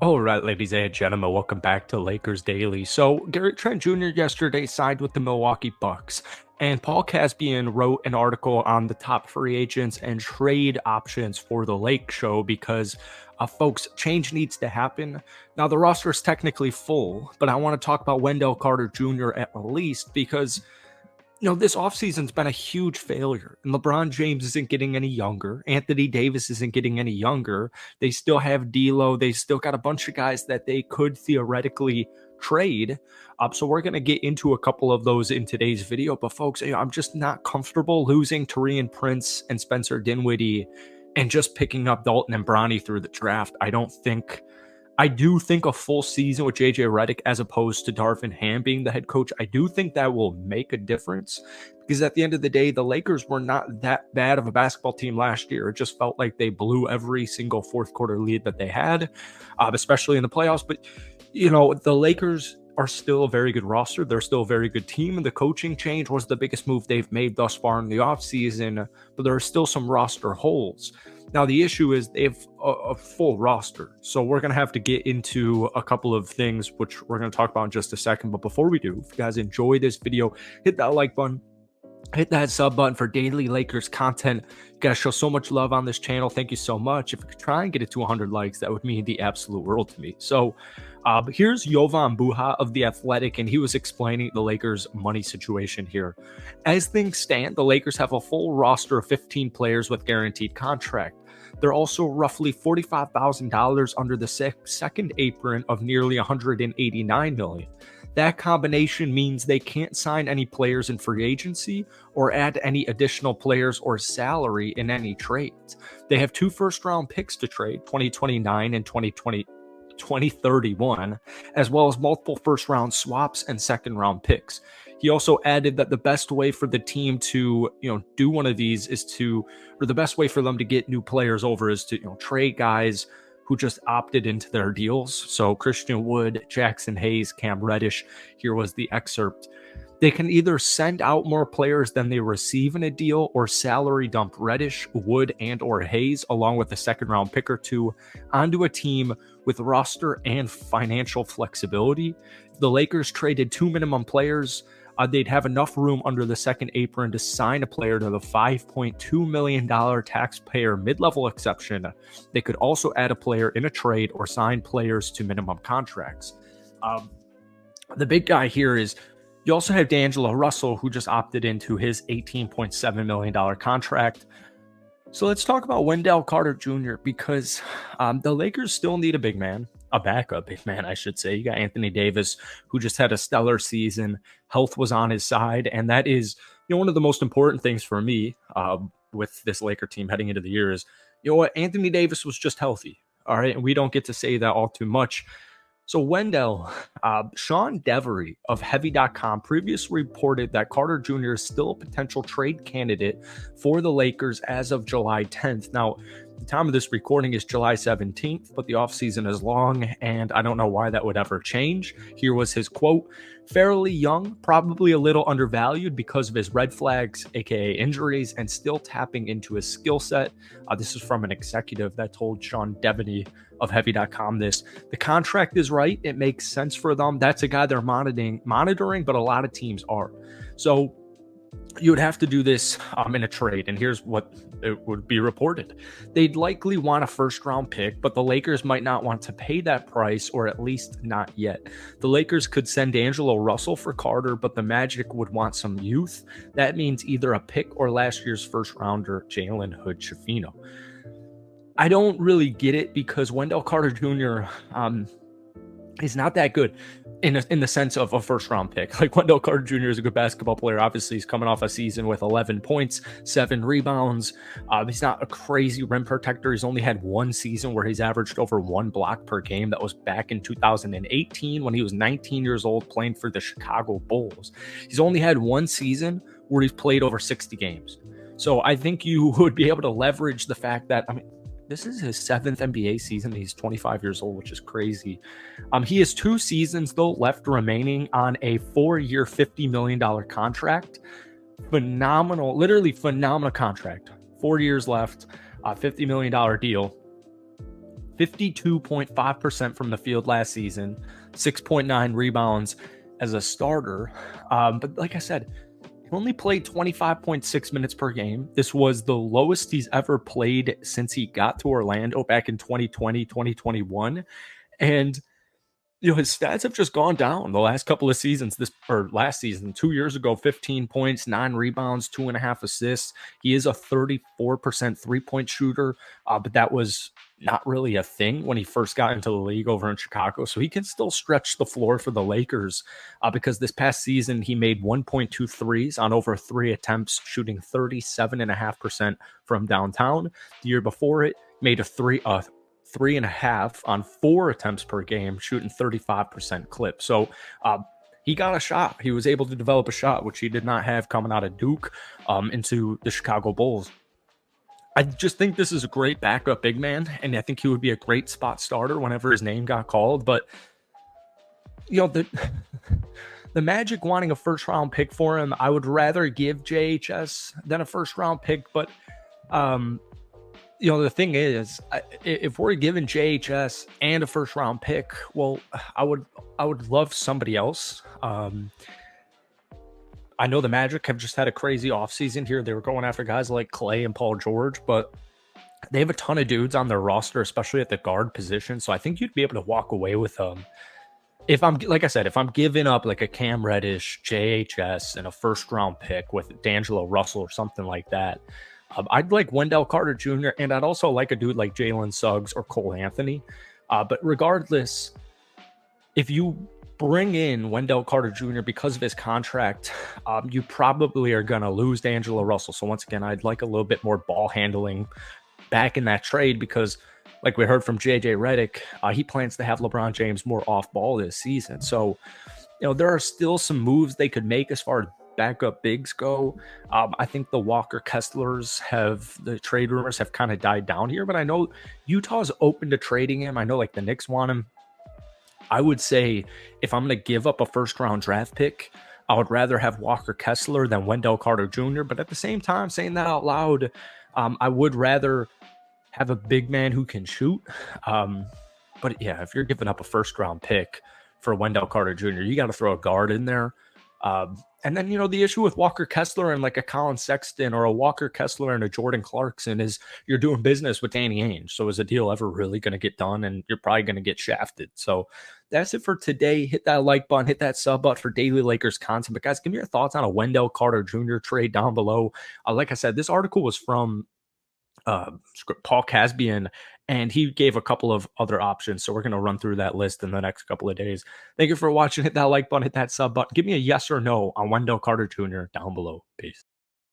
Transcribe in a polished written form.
All right, ladies and gentlemen, welcome back to Lakers Daily. So, Gary Trent Jr. yesterday signed with the Milwaukee Bucks, and Paul Caspian wrote an article on the top free agents and trade options for the Lake Show because, folks, change needs to happen. Now, the roster is technically full, but I want to talk about Wendell Carter Jr. at least because this offseason's been a huge failure. And LeBron James isn't getting any younger. Anthony Davis isn't getting any younger. They still have D'Lo. They still got a bunch of guys that they could theoretically trade. So we're going to get into a couple of those in today's video. But folks, I'm just not comfortable losing Taurean Prince and Spencer Dinwiddie and just picking up Dalton and Bronny through the draft. I do think a full season with JJ Redick as opposed to Darvin Ham being the head coach, I do think that will make a difference because at the end of the day, the Lakers were not that bad of a basketball team last year. It just felt like they blew every single fourth quarter lead that they had, especially in the playoffs. But, the Lakers are still a very good roster. They're still a very good team. And the coaching change was the biggest move they've made thus far in the offseason, but there are still some roster holes. Now, the issue is they have a full roster. So we're going to have to get into a couple of things, which we're going to talk about in just a second. But before we do, if you guys enjoy this video, hit that like button. Hit that sub button for daily Lakers content. You guys show so much love on this channel. Thank you so much. If we could try and get it to 100 likes, that would mean the absolute world to me. So here's Jovan Buha of The Athletic, and he was explaining the Lakers' money situation here. As things stand, the Lakers have a full roster of 15 players with guaranteed contract. They're also roughly $45,000 under the second apron of nearly $189 million. That combination means they can't sign any players in free agency or add any additional players or salary in any trades. They have 2 first-round picks to trade, 2029 and 2031, as well as multiple first-round swaps and second-round picks. He also added that the best way for the team to, do one of these or the best way for them to get new players over is to, trade guys who just opted into their deals. So Christian Wood, Jackson Hayes, Cam Reddish, here was the excerpt. They can either send out more players than they receive in a deal or salary dump Reddish, Wood, and or Hayes, along with a second round pick or two, onto a team with roster and financial flexibility. If the Lakers traded 2 minimum players, they'd have enough room under the second apron to sign a player to the $5.2 million taxpayer mid-level exception. They could also add a player in a trade or sign players to minimum contracts. The big guy here is you also have D'Angelo Russell, who just opted into his $18.7 million contract. So let's talk about Wendell Carter Jr. because the Lakers still need a backup big man, I should say. You got Anthony Davis, who just had a stellar season. Health was on his side, and that is, one of the most important things for me with this Laker team heading into the year is, Anthony Davis was just healthy, all right? And we don't get to say that all too much. So Wendell, Sean Devery of Heavy.com previously reported that Carter Jr. is still a potential trade candidate for the Lakers as of July 10th. Now, the time of this recording is July 17th, but the offseason is long, and I don't know why that would ever change. Here was his quote: fairly young, probably a little undervalued because of his red flags, aka injuries, and still tapping into his skill set. This is from an executive that told Sean Devaney of Heavy.com this. The contract is right. It makes sense for them. That's a guy they're monitoring, but a lot of teams are. So you would have to do this in a trade, and here's what it would be reported. They'd likely want a first-round pick, but the Lakers might not want to pay that price, or at least not yet. The Lakers could send D'Angelo Russell for Carter, but the Magic would want some youth. That means either a pick or last year's first-rounder, Jalen Hood-Schifino. I don't really get it because Wendell Carter Jr. Is not that good in the sense of a first-round pick. Like, Wendell Carter Jr. is a good basketball player. Obviously, he's coming off a season with 11 points, 7 rebounds. He's not a crazy rim protector. He's only had one season where he's averaged over 1 block per game. That was back in 2018 when he was 19 years old playing for the Chicago Bulls. He's only had one season where he's played over 60 games. So I think you would be able to leverage the fact that, this is his 7th NBA season. He's 25 years old, which is crazy. He has 2 seasons, though, left remaining on a 4-year, $50 million contract. Phenomenal, literally phenomenal contract. 4 years left, $50 million deal. 52.5% from the field last season, 6.9 rebounds as a starter. But like I said, he only played 25.6 minutes per game. This was the lowest he's ever played since he got to Orlando back in 2020, 2021. And his stats have just gone down the last couple of seasons. This or last season, 2 years ago, 15 points, 9 rebounds, 2.5 assists. He is a 34% 3-point shooter, but that was not really a thing when he first got into the league over in Chicago. So he can still stretch the floor for the Lakers because this past season he made 1.2 threes on over 3 attempts, shooting 37.5% from downtown. The year before it, made a 3.5 on 4 attempts per game, shooting 35% clip. So he got a shot. He was able to develop a shot, which he did not have coming out of Duke into the Chicago Bulls. I just think this is a great backup big man, and I think he would be a great spot starter whenever his name got called. But the the Magic wanting a first round pick for him, I would rather give JHS than a first round pick. But the thing is, if we're given JHS and a first round pick, well, I would love somebody else. I know the Magic have just had a crazy offseason here. They were going after guys like Clay and Paul George, but they have a ton of dudes on their roster, especially at the guard position. So I think you'd be able to walk away with them. If I'm, like I said, if I'm giving up like a Cam Reddish, JHS, and a first round pick with D'Angelo Russell or something like that, I'd like Wendell Carter Jr., and I'd also like a dude like Jalen Suggs or Cole Anthony. But regardless, if you bring in Wendell Carter Jr. because of his contract, you probably are going to lose D'Angelo Russell. So once again, I'd like a little bit more ball handling back in that trade because, like we heard from JJ Redick, he plans to have LeBron James more off ball this season. So, there are still some moves they could make as far as backup bigs go. I think the Walker Kesslers the trade rumors have kind of died down here, but I know Utah's open to trading him. I know like the Knicks want him. I would say if I'm going to give up a first round draft pick, I would rather have Walker Kessler than Wendell Carter Jr. But at the same time, saying that out loud, I would rather have a big man who can shoot. But yeah, if you're giving up a first round pick for Wendell Carter Jr., you got to throw a guard in there. And then, the issue with Walker Kessler and like a Colin Sexton or a Walker Kessler and a Jordan Clarkson is you're doing business with Danny Ainge. So is a deal ever really going to get done? And you're probably going to get shafted. So that's it for today. Hit that like button, hit that sub button for daily Lakers content. But guys, give me your thoughts on a Wendell Carter Jr. trade down below. Like I said, this article was from Paul Casbian, and he gave a couple of other options. So we're going to run through that list in the next couple of days. Thank you for watching. Hit that like button, hit that sub button. Give me a yes or no on Wendell Carter Jr. down below. Peace.